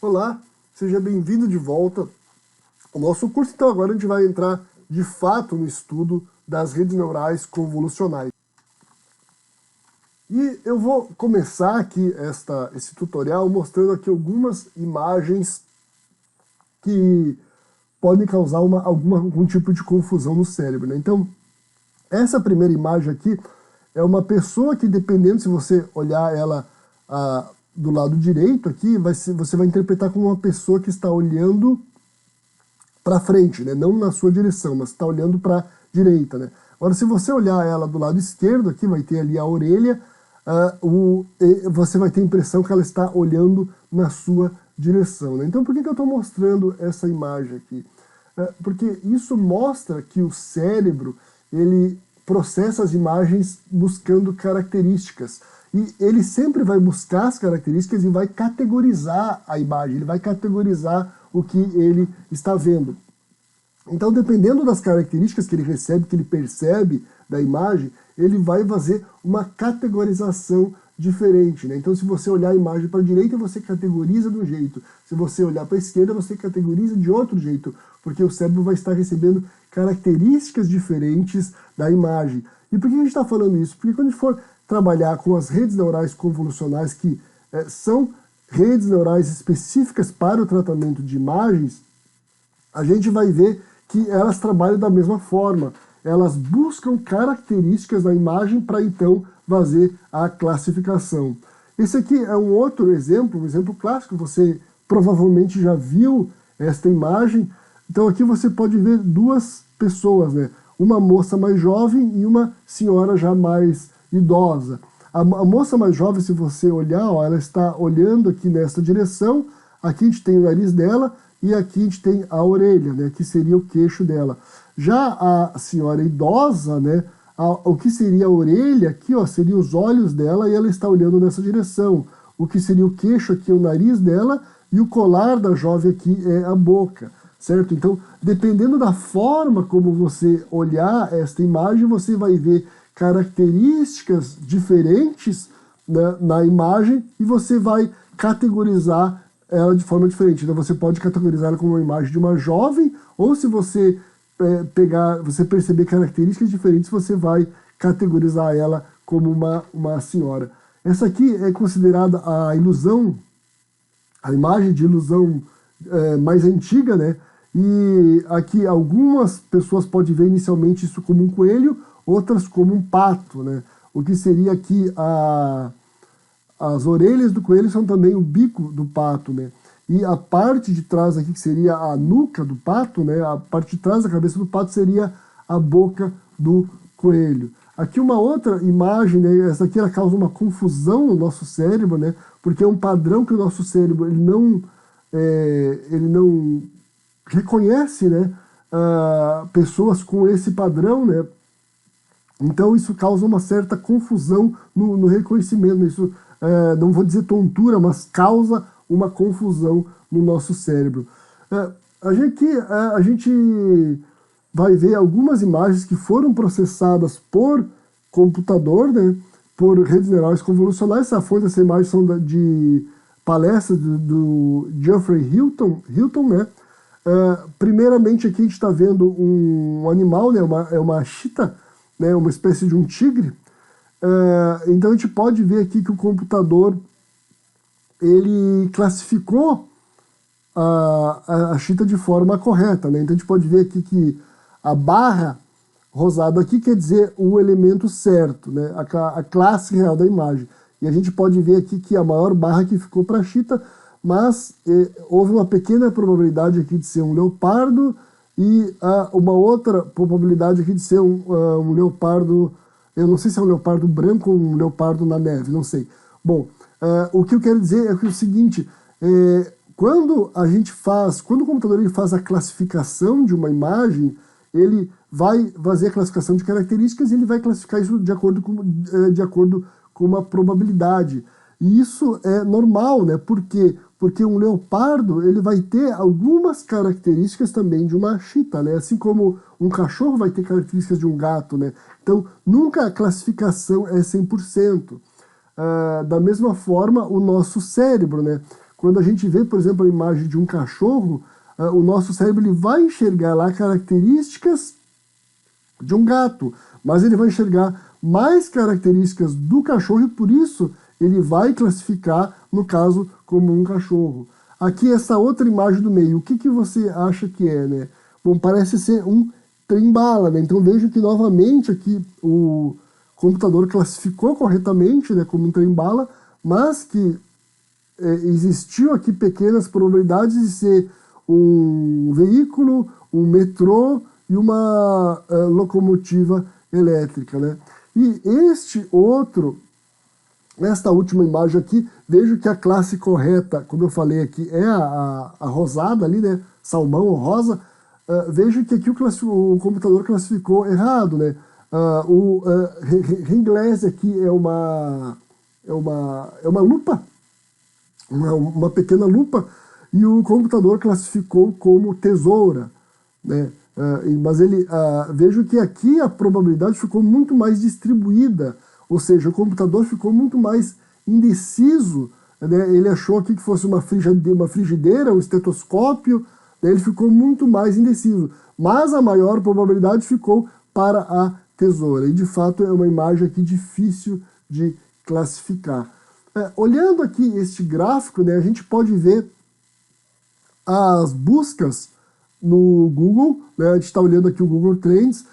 Olá, seja bem-vindo de volta ao nosso curso. Então agora a gente vai entrar de fato no estudo das redes neurais convolucionais. E eu vou começar aqui esse tutorial mostrando aqui algumas imagens que podem causar algum tipo de confusão no cérebro, né? Então, essa primeira imagem aqui é uma pessoa que, dependendo se você olhar ela do lado direito aqui, você vai interpretar como uma pessoa que está olhando para frente, né? Não na sua direção, mas está olhando para a direita, né? Agora, se você olhar ela do lado esquerdo aqui, vai ter ali a orelha, você vai ter a impressão que ela está olhando na sua direção, né? Então, por que eu estou mostrando essa imagem aqui? Porque isso mostra que o cérebro, ele processa as imagens buscando características. E ele sempre vai buscar as características e vai categorizar a imagem, ele vai categorizar o que ele está vendo. Então, dependendo das características que ele recebe, que ele percebe da imagem, ele vai fazer uma categorização diferente, né? Então, se você olhar a imagem para a direita, você categoriza de um jeito. Se você olhar para a esquerda, você categoriza de outro jeito, porque o cérebro vai estar recebendo características diferentes da imagem. E por que a gente está falando isso? Porque quando a gente for trabalhar com as redes neurais convolucionais, que são redes neurais específicas para o tratamento de imagens, a gente vai ver que elas trabalham da mesma forma. Elas buscam características da imagem para então fazer a classificação. Esse aqui é um outro exemplo, um exemplo clássico. Você provavelmente já viu esta imagem. Então aqui você pode ver duas pessoas, né? Uma moça mais jovem e uma senhora já mais idosa. A moça mais jovem, se você olhar, ó, ela está olhando aqui nessa direção. Aqui a gente tem o nariz dela e aqui a gente tem a orelha, né, que seria o queixo dela. Já a senhora idosa, né, o que seria a orelha aqui, ó, seria os olhos dela e ela está olhando nessa direção. O que seria o queixo aqui é o nariz dela e o colar da jovem aqui é a boca, certo? Então, dependendo da forma como você olhar esta imagem, você vai ver características diferentes, né, na imagem e você vai categorizar ela de forma diferente. Então você pode categorizar ela como uma imagem de uma jovem, ou se você você perceber características diferentes, você vai categorizar ela como uma senhora. Essa aqui é considerada a ilusão, a imagem de ilusão mais antiga, né? E aqui algumas pessoas podem ver inicialmente isso como um coelho, outras como um pato, né? O que seria aqui as orelhas do coelho são também o bico do pato, né? E a parte de trás aqui, que seria a nuca do pato, né? A parte de trás da cabeça do pato seria a boca do coelho. Aqui uma outra imagem, né? Essa aqui ela causa uma confusão no nosso cérebro, né? Porque é um padrão que o nosso cérebro ele não reconhece, né? Pessoas com esse padrão, né? Então isso causa uma certa confusão no reconhecimento. Isso, não vou dizer tontura, mas causa uma confusão no nosso cérebro. A gente vai ver algumas imagens que foram processadas por computador, né, por redes neurais convolucionais. A fonte dessa imagem são de palestras do Geoffrey Hilton, né. Primeiramente aqui a gente está vendo um animal, né, uma cheetah, né, uma espécie de um tigre. Então a gente pode ver aqui que o computador ele classificou a cheetah de forma correta, né? Então a gente pode ver aqui que a barra rosada aqui quer dizer o elemento certo, né? A classe real da imagem. E a gente pode ver aqui que a maior barra que ficou para a cheetah, mas houve uma pequena probabilidade aqui de ser um leopardo e uma outra probabilidade aqui de ser um leopardo, eu não sei se é um leopardo branco ou um leopardo na neve, não sei. Bom, o que eu quero dizer é que é o seguinte, quando o computador ele faz a classificação de uma imagem, ele vai fazer a classificação de características e ele vai classificar isso de acordo com uma probabilidade. E isso é normal, né? Por quê? Porque um leopardo ele vai ter algumas características também de uma cheetah, né? Assim como um cachorro vai ter características de um gato, né? Então, nunca a classificação é 100%. Da mesma forma, o nosso cérebro, né? quando a gente vê, por exemplo, a imagem de um cachorro, o nosso cérebro ele vai enxergar lá características de um gato, mas ele vai enxergar mais características do cachorro e por isso ele vai classificar, no caso, como um cachorro. Aqui essa outra imagem do meio, o que, que você acha que é, né? Bom, parece ser um trem-bala, né? Então vejo que novamente aqui o computador classificou corretamente, né, como um trem-bala, mas que existiu aqui pequenas probabilidades de ser um veículo, um metrô e uma locomotiva elétrica, né? E esta última imagem aqui, vejo que a classe correta, como eu falei aqui, é a rosada ali, né? Salmão ou rosa. Vejo que aqui o computador classificou errado, né? O inglês aqui é uma lupa, uma pequena lupa, e o computador classificou como tesoura, né? Mas vejo que aqui a probabilidade ficou muito mais distribuída, ou seja, o computador ficou muito mais indeciso, né? Ele achou aqui que fosse uma frigideira, um estetoscópio, né? Ele ficou muito mais indeciso, mas a maior probabilidade ficou para a tesoura, e de fato é uma imagem aqui difícil de classificar. Olhando aqui este gráfico, né, a gente pode ver as buscas no Google, né, a gente está olhando aqui o Google Trends,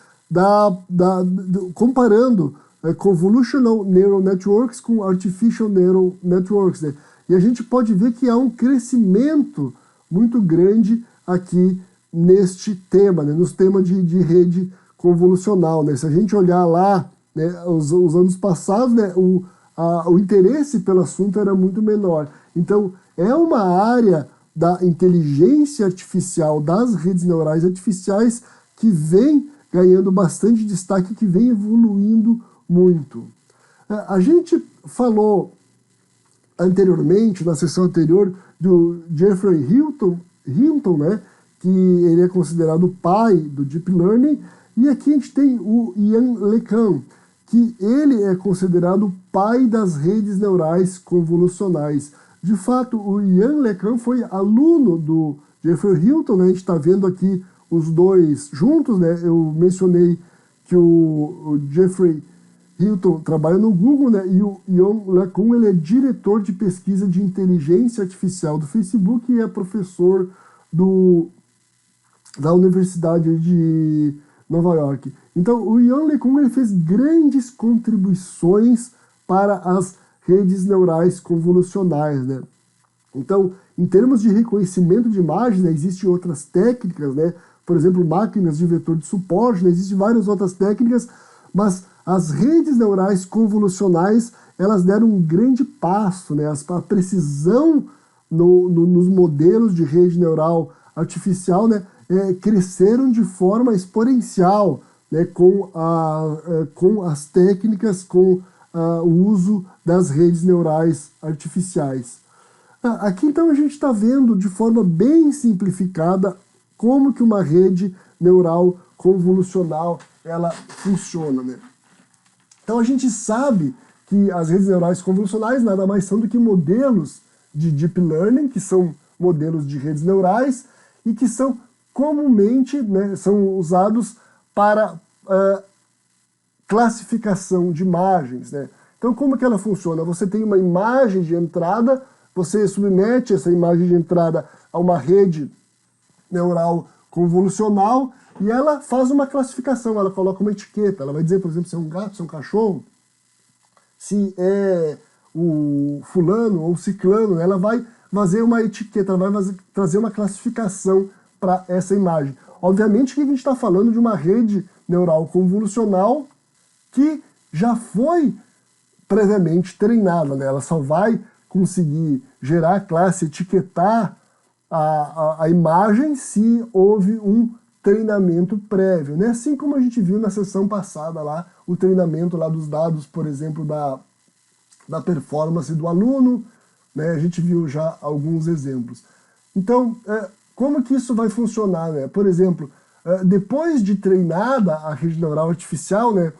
comparando Convolutional Neural Networks com Artificial Neural Networks, né, e a gente pode ver que há um crescimento muito grande aqui neste tema, né, nos temas de rede convolucional, né. Se a gente olhar lá, né, os anos passados, né, o interesse pelo assunto era muito menor. Então, é uma área da inteligência artificial, das redes neurais artificiais, que vem ganhando bastante destaque, que vem evoluindo muito. A gente falou anteriormente, na sessão anterior, do Geoffrey Hinton, né, que ele é considerado o pai do Deep Learning, e aqui a gente tem o Yann LeCun, que ele é considerado o pai das redes neurais convolucionais. De fato, o Yann LeCun foi aluno do Geoffrey Hinton, né? A gente está vendo aqui os dois juntos, né? Eu mencionei que o Geoffrey Hinton trabalha no Google, né? E o Yann LeCun ele é diretor de pesquisa de inteligência artificial do Facebook e é professor da Universidade de Nova York. Então, o Yann LeCun ele fez grandes contribuições para as redes neurais convolucionais, né? Então, em termos de reconhecimento de imagens, né, existem outras técnicas, né? Por exemplo, máquinas de vetor de suporte, né? Existem várias outras técnicas, mas as redes neurais convolucionais, elas deram um grande passo, né? A precisão nos modelos de rede neural artificial, né, cresceram de forma exponencial, né, com as técnicas, com o uso das redes neurais artificiais. Aqui então a gente está vendo de forma bem simplificada como que uma rede neural convolucional ela funciona, né? Então a gente sabe que as redes neurais convolucionais nada mais são do que modelos de Deep Learning, que são modelos de redes neurais e que são comumente, né, são usados para classificação de imagens, né? Então, como que ela funciona? Você tem uma imagem de entrada, você submete essa imagem de entrada a uma rede neural convolucional e ela faz uma classificação, ela coloca uma etiqueta, ela vai dizer, por exemplo, se é um gato, se é um cachorro, se é o fulano ou ciclano, ela vai fazer uma etiqueta, ela vai trazer uma classificação para essa imagem. Obviamente que a gente está falando de uma rede neural convolucional que já foi previamente treinada, né? Ela só vai conseguir gerar a classe, etiquetar a imagem se houve um treinamento prévio, né? Assim como a gente viu na sessão passada lá, o treinamento lá dos dados, por exemplo, da performance do aluno, né? A gente viu já alguns exemplos. Então, como que isso vai funcionar, né? Por exemplo, depois de treinada a rede neural artificial, né,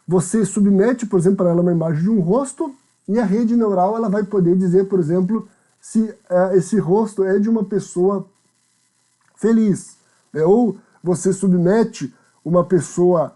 você submete, por exemplo, para ela uma imagem de um rosto e a rede neural ela vai poder dizer, por exemplo, se esse rosto é de uma pessoa feliz, né? Ou você submete uma pessoa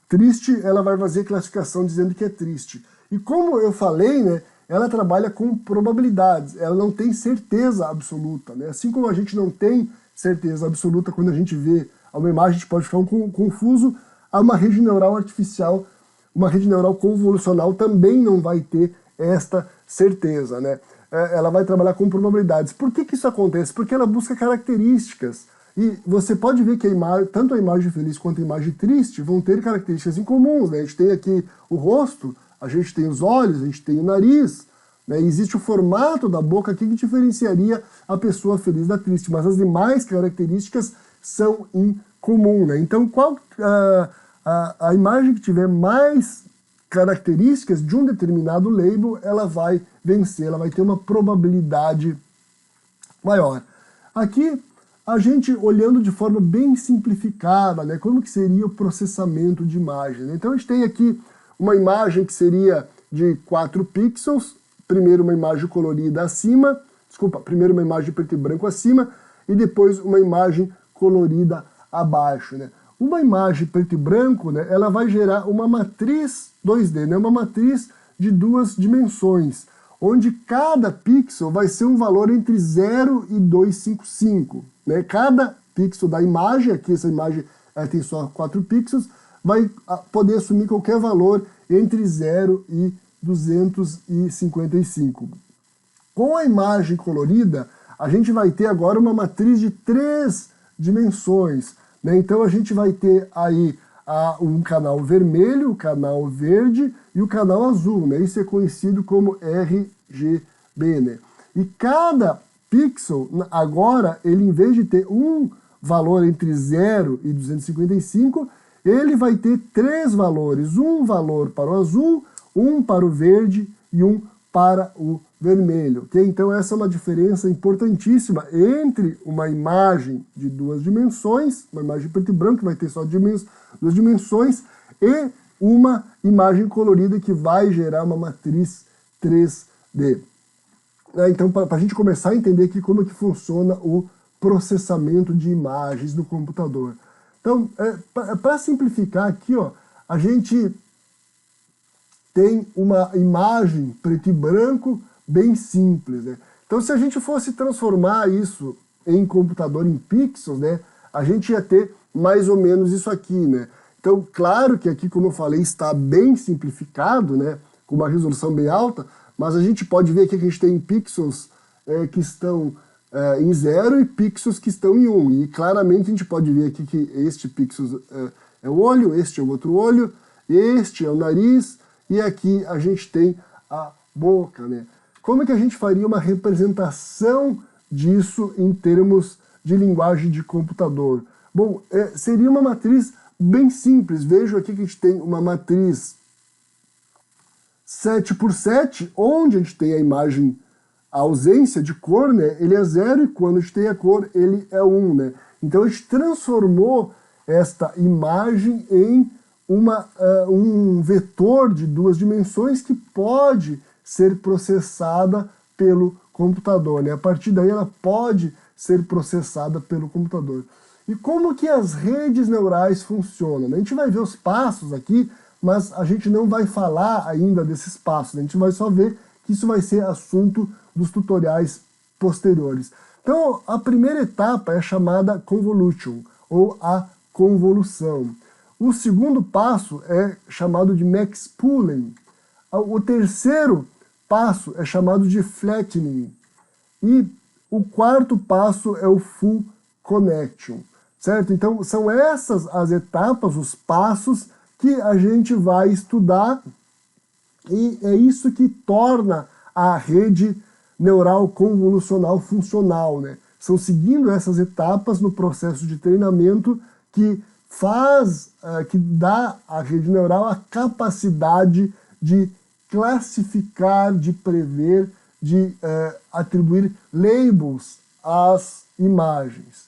triste, ela vai fazer classificação dizendo que é triste. E como eu falei, né, ela trabalha com probabilidades, ela não tem certeza absoluta, né? Assim como a gente não tem certeza absoluta quando a gente vê uma imagem, a gente pode ficar confuso, a uma rede neural artificial, uma rede neural convolucional também não vai ter esta certeza, né? Ela vai trabalhar com probabilidades. Por que isso acontece? Porque ela busca características. E você pode ver que tanto a imagem feliz quanto a imagem triste vão ter características em comuns, né? A gente tem aqui o rosto, a gente tem os olhos, a gente tem o nariz, né? Existe o formato da boca aqui que diferenciaria a pessoa feliz da triste, mas as demais características são em comum, né? Então, a imagem que tiver mais características de um determinado label, ela vai vencer, ela vai ter uma probabilidade maior. Aqui, a gente olhando de forma bem simplificada, né, como que seria o processamento de imagem, né? Então a gente tem aqui uma imagem que seria de 4 pixels, primeiro uma imagem colorida acima, primeiro uma imagem preto e branco acima, e depois uma imagem colorida abaixo, né? Uma imagem preto e branco, né, ela vai gerar uma matriz 2D, né, uma matriz de 2 dimensões, onde cada pixel vai ser um valor entre 0 e 255. Né? Cada pixel da imagem, aqui essa imagem tem só 4 pixels, vai poder assumir qualquer valor entre 0 e 255. Com a imagem colorida, a gente vai ter agora uma matriz de 3 dimensões. Né? Então a gente vai ter aí um canal vermelho, o canal verde e o canal azul. Né? Isso é conhecido como RGB. Né? E cada pixel, agora, ele em vez de ter um valor entre 0 e 255, ele vai ter 3 valores. Um valor para o azul, um para o verde e um para o vermelho. Okay? Então essa é uma diferença importantíssima entre uma imagem de 2 dimensões, uma imagem preto e branco que vai ter só 2 dimensões, e uma imagem colorida que vai gerar uma matriz 3D. Então, para a gente começar a entender aqui como é que funciona o processamento de imagens no computador. Então, para simplificar aqui, ó, a gente tem uma imagem preto e branco bem simples, né? Então, se a gente fosse transformar isso em computador em pixels, né, a gente ia ter mais ou menos isso aqui, né? Então, claro que aqui, como eu falei, está bem simplificado, né, com uma resolução bem alta, mas a gente pode ver aqui que a gente tem pixels que estão em 0 e pixels que estão em 1. E claramente a gente pode ver aqui que este pixel é o olho, este é o outro olho, este é o nariz, e aqui a gente tem a boca, né? Como é que a gente faria uma representação disso em termos de linguagem de computador? Bom, seria uma matriz bem simples. Vejo aqui que a gente tem uma matriz 7x7, onde a gente tem a imagem, a ausência de cor, né, ele é 0, e quando a gente tem a cor, ele é 1, né? Então a gente transformou esta imagem em um vetor de 2 dimensões que pode ser processada pelo computador, né? A partir daí ela pode ser processada pelo computador. E como que as redes neurais funcionam? A gente vai ver os passos aqui, mas a gente não vai falar ainda desses passos, a gente vai só ver que isso vai ser assunto dos tutoriais posteriores. Então, a primeira etapa é chamada convolution, ou a convolução. O segundo passo é chamado de max pooling. O terceiro passo é chamado de flattening. E o quarto passo é o full connection. Certo? Então, são essas as etapas, os passos que a gente vai estudar, e é isso que torna a rede neural convolucional funcional, né? São seguindo essas etapas no processo de treinamento que que dá à rede neural a capacidade de classificar, de prever, de atribuir labels às imagens.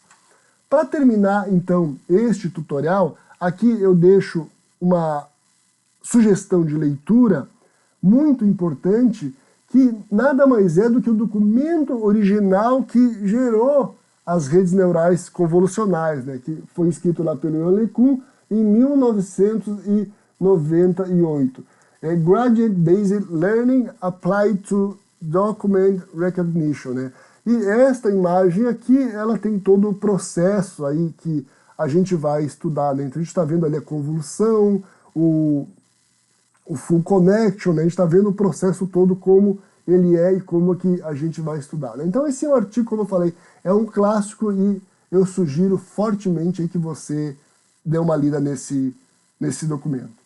Para terminar, então, este tutorial, aqui eu deixo uma sugestão de leitura muito importante, que nada mais é do que o documento original que gerou as redes neurais convolucionais, né, que foi escrito lá pelo Yann LeCun em 1998. É Gradient Based Learning Applied to Document Recognition, né? E esta imagem aqui, ela tem todo o processo aí que a gente vai estudar, né? Então a gente está vendo ali a convolução, o full connection, né? A gente está vendo o processo todo como ele é e como que a gente vai estudar, né? Então esse é um artigo, como eu falei, é um clássico e eu sugiro fortemente aí que você dê uma lida nesse documento.